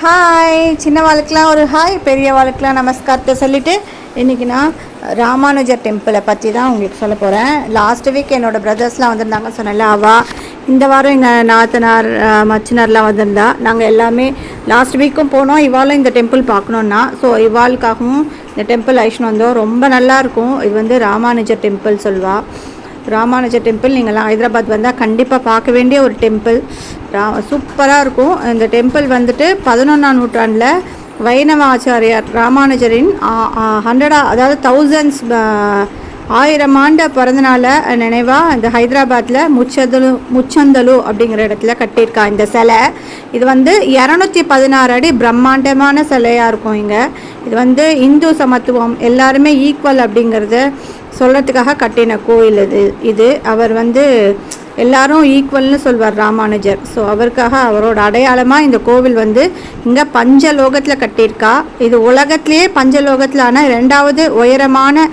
Hi, சின்ன வாழ்க்கெலாம் ஒரு hi, பெரிய வாழ்க்கெலாம் நமஸ்காரத்தை சொல்லிவிட்டு இன்றைக்கி நான் ராமானுஜர் டெம்பிளை பற்றி தான் உங்களுக்கு சொல்ல போகிறேன். லாஸ்ட் வீக் என்னோடய பிரதர்ஸ்லாம் வந்திருந்தாங்க சொன்னல, இந்த வாரம் எங்கள் நாத்தனார் மச்சினார்லாம் வந்திருந்தா. நாங்கள் எல்லாமே லாஸ்ட் வீக்கும் போனோம். இவாளும் இந்த டெம்பிள் பார்க்கணுன்னா, ஸோ இவாளுக்காகவும் இந்த டெம்பிள் ஐஷன் வந்தோம். ரொம்ப நல்லாயிருக்கும். இது வந்து ராமானுஜர் டெம்பிள் சொல்லுவாள். ராமானுஜர் டெம்பிள் நீங்கள்லாம் ஹைதராபாத் வந்தால் கண்டிப்பாக பார்க்க வேண்டிய ஒரு டெம்பிள். சூப்பராக இருக்கும். இந்த டெம்பிள் வந்துட்டு 11ஆம் நூற்றாண்டில் வைணவ ஆச்சாரியார் ராமானுஜரின் அதாவது தௌசண்ட்ஸ் 1000 ஆண்டு பிறந்தநாள நினைவாக இந்த ஹைதராபாத்தில் முச்சந்தலு அப்படிங்கிற இடத்துல கட்டியிருக்கா இந்த சிலை. இது வந்து 216 அடி பிரம்மாண்டமான சிலையாக இருக்கும். இங்கே இது வந்து இந்து சமத்துவம் எல்லாருமே ஈக்குவல் அப்படிங்கிறத சொல்கிறதுக்காக கட்டின கோயில் இது. அவர் வந்து எல்லாரும் ஈக்குவல்னு சொல்வார் ராமானுஜர். ஸோ அவருக்காக அவரோட அடையாளமாக இந்த கோவில் வந்து இங்கே பஞ்சலோகத்தில் கட்டியிருக்கா. இது உலகத்திலேயே பஞ்சலோகத்திலான 2வது உயரமான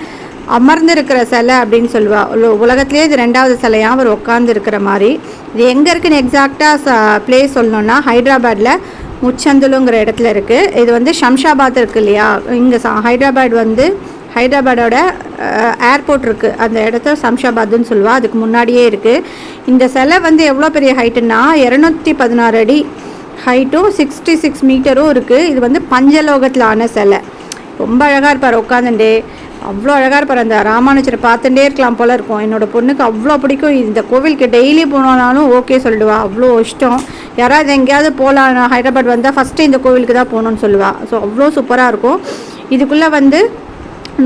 அமர்ந்திருக்கிற சிலை அப்படின்னு சொல்லுவாள். உலகத்திலே இது 2வது சிலையாக அவர் உட்கார்ந்து இருக்கிற மாதிரி. இது எங்கே இருக்குன்னு எக்ஸாக்டாக பிளேஸ் சொல்லணுன்னா ஹைதராபாத்தில் முச்சந்தலுங்கிற இடத்துல இருக்குது. இது வந்து ஷம்ஷாபாத் இருக்குது இல்லையா, இங்கே ஹைதராபாத் வந்து ஹைதராபாடோட ஏர்போர்ட் இருக்குது, அந்த இடத்த சம்ஷாபாத்னு சொல்லுவாள். அதுக்கு முன்னாடியே இருக்குது. இந்த சிலை வந்து எவ்வளோ பெரிய ஹைட்டுன்னா 216 அடி ஹைட்டும் 66 மீட்டரும் இருக்குது. இது வந்து பஞ்சலோகத்தில் ஆன சிலை. ரொம்ப அழகாக இருப்பார் உட்காந்துட்டே, அவ்வளோ அழகாக இருப்பார். அந்த ராமானுஜரை பார்த்துட்டே இருக்கலாம் போல் இருக்கும். என்னோடய பொண்ணுக்கு அவ்வளோ பிடிக்கும். இந்த கோவிலுக்கு டெய்லி போனாலும் ஓகே சொல்லுவாள். அவ்வளோ இஷ்டம். யாராவது எங்கேயாவது போகலாம் ஹைதராபாத் வந்தால் ஃபஸ்ட்டு இந்த கோவிலுக்கு தான் போகணுன்னு சொல்லுவாள். ஸோ அவ்வளோ சூப்பராக இருக்கும். இதுக்குள்ளே வந்து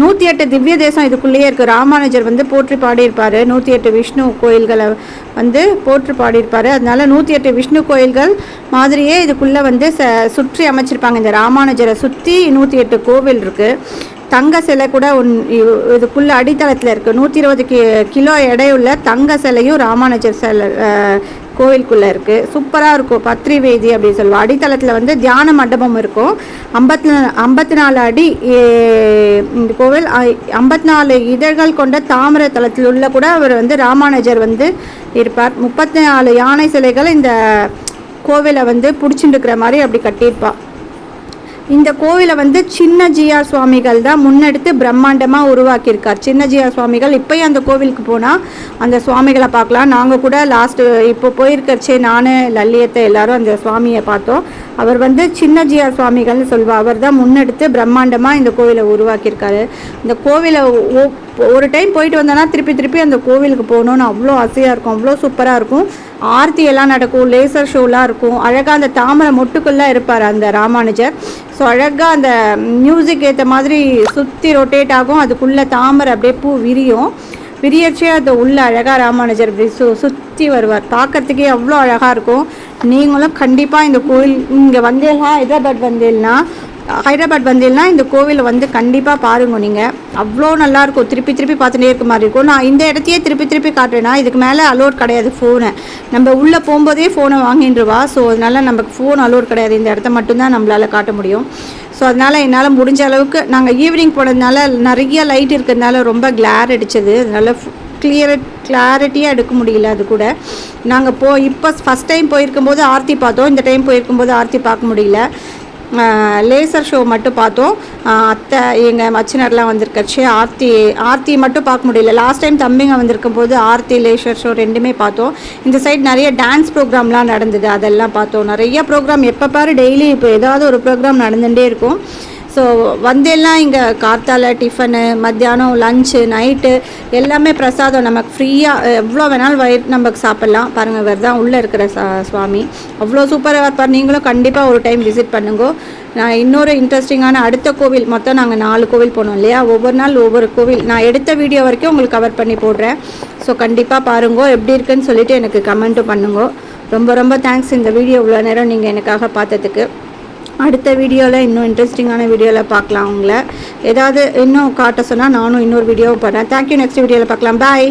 108 திவ்ய தேசம் இதுக்குள்ளேயே இருக்குது. ராமானுஜர் வந்து போற்றி பாடியிருப்பார். 108 விஷ்ணு கோயில்களை வந்து போற்றி பாடியிருப்பார். அதனால 108 விஷ்ணு கோயில்கள் மாதிரியே இதுக்குள்ளே வந்து சுற்றி அமைச்சிருப்பாங்க. இந்த ராமானுஜரை சுற்றி 108 கோவில் இருக்குது. தங்க சிலை கூட இதுக்குள்ளே அடித்தளத்தில் இருக்குது. 120 கிலோ எடையுள்ள தங்க சிலையும் ராமானுஜர் சிலை கோவிலுக்குள்ளே இருக்குது. சூப்பராக இருக்கும். பத்ரி வேதி அப்படின்னு சொல்லுவோம். அடித்தளத்தில் வந்து தியான மண்டபம் இருக்கும். 54 அடி இந்த கோவில் 54 இதழ்கள் கொண்ட தாமிர தளத்தில் உள்ள கூட அவர் வந்து ராமானுஜர் வந்து இருப்பார். 34 யானை சிலைகள் இந்த கோவிலை வந்து பிடிச்சிட்டு இருக்கிற மாதிரி அப்படி கட்டியிருப்பாள். இந்த கோவிலை வந்து சின்ன ஜிஆர் சுவாமிகள் தான் முன்னெடுத்து பிரம்மாண்டமாக உருவாக்கியிருக்கார். சின்ன ஜிஆர் சுவாமிகள் இப்போயும் அந்த கோவிலுக்கு போனால் அந்த சுவாமிகளை பார்க்கலாம். நாங்கள் கூட இப்போ போயிருக்கச்சே நான் லல்லியத்தை எல்லாரும் அந்த சுவாமியை பார்த்தோம். அவர் வந்து சின்ன ஜிஆர் சுவாமிகள்னு சொல்லுவாள். அவர் தான் முன்னெடுத்து பிரம்மாண்டமாக இந்த கோவிலை உருவாக்கியிருக்காரு. இந்த கோவிலை ஒரு டைம் போயிட்டு வந்தோன்னா திருப்பி அந்த கோவிலுக்கு போகணுன்னு அவ்வளோ ஆசையாக இருக்கும். அவ்வளோ சூப்பராக இருக்கும். ஆர்த்தி எல்லாம் நடக்கும், லேசர் ஷோலாம் இருக்கும். அழகாக அந்த தாமரை மொட்டுக்குள்ளே இருப்பார் அந்த ராமானுஜர். ஸோ அழகாக அந்த மியூசிக் ஏற்ற மாதிரி சுற்றி ரொட்டேட் ஆகும். அதுக்குள்ளே தாமரை அப்படியே பூ விரியச்சே அது உள்ள அழகாக ராமானுஜர் அப்படி சுற்றி வருவார். பார்க்கறதுக்கே அவ்வளோ அழகாக இருக்கும். நீங்களும் கண்டிப்பாக இந்த கோவில் இங்கே ஹைதராபாத் வந்தீங்கன்னா இந்த கோவிலை வந்து கண்டிப்பாக பாருங்க. நீங்கள் அவ்வளோ நல்லாயிருக்கும். திருப்பி பார்த்துட்டே இருக்க மாதிரி இருக்கும். நான் இந்த இடத்தையே திருப்பி காட்டுறேன்னா இதுக்கு மேலே அலோட் கிடையாது ஃபோனை. நம்ம உள்ளே போகும்போதே ஃபோனை வாங்கிட்டுருவா. ஸோ அதனால் நமக்கு ஃபோன் அலோட் கிடையாது. இந்த இடத்த மட்டும்தான் நம்மளால் காட்ட முடியும். ஸோ அதனால் என்னால் முடிஞ்ச அளவுக்கு நாங்கள் ஈவினிங் போனதுனால நிறைய லைட் இருக்கிறதுனால ரொம்ப கிளார் அடித்தது. அதனால் கிளாரிட்டியாக எடுக்க முடியல. அது கூட நாங்கள் இப்போ ஃபஸ்ட் டைம் போயிருக்கும்போது ஆர்த்தி பார்த்தோம். இந்த டைம் போயிருக்கும்போது ஆர்த்தி பார்க்க முடியல. லேசர் ஷோ மட்டும் பார்த்தோம். அத்தை எங்கள் மச்சினர்லாம் வந்திருக்கச்சு ஆர்த்தி மட்டும் பார்க்க முடியல. லாஸ்ட் டைம் தம்பிங்க வந்திருக்கும் போது ஆர்த்தி லேசர் ஷோ 2மே பார்த்தோம். இந்த சைட் நிறைய டான்ஸ் ப்ரோக்ராம்லாம் நடந்தது, அதெல்லாம் பார்த்தோம். நிறைய ப்ரோக்ராம் எப்போ பாரு டெய்லி இப்போ ஏதாவது ஒரு ப்ரோக்ராம் நடந்துகிட்டே இருக்கும். ஸோ வந்தெல்லாம் இங்கே கார்த்தால டிஃபனு, மத்தியானம் லஞ்சு, நைட்டு எல்லாமே பிரசாதம் நமக்கு ஃப்ரீயாக எவ்வளோ வேணாலும் நமக்கு சாப்பிட்லாம். பாருங்கள், இவர் தான் உள்ளே இருக்கிற சுவாமி. அவ்வளோ சூப்பராக இருப்பார். நீங்களும் கண்டிப்பாக ஒரு டைம் விசிட் பண்ணுங்க. நான் இன்னொரு இன்ட்ரெஸ்டிங்கான அடுத்த கோவில், மொத்தம் நாங்கள் 4 கோவில் போனோம் இல்லையா, ஒவ்வொரு நாள் ஒவ்வொரு கோவில் நான் எடுத்த வீடியோ வரைக்கும் உங்களுக்கு கவர் பண்ணி போடுறேன். ஸோ கண்டிப்பாக பாருங்க, எப்படி இருக்குன்னு சொல்லிவிட்டு எனக்கு கமெண்ட்டும் பண்ணுங்க. ரொம்ப தேங்க்ஸ் இந்த வீடியோ இவ்வளோ நேரம் நீங்கள் எனக்காக பார்த்ததுக்கு. அடுத்த வீடியோவில் இன்னும் இன்ட்ரெஸ்டிங்கான வீடியோவில் பார்க்கலாம். உங்களை ஏதாவது இன்னும் காட்ட சொன்னால் நானும் இன்னொரு வீடியோவை போடுறேன். தேங்க்யூ. நெக்ஸ்ட் வீடியோவில் பார்க்கலாம். பாய்.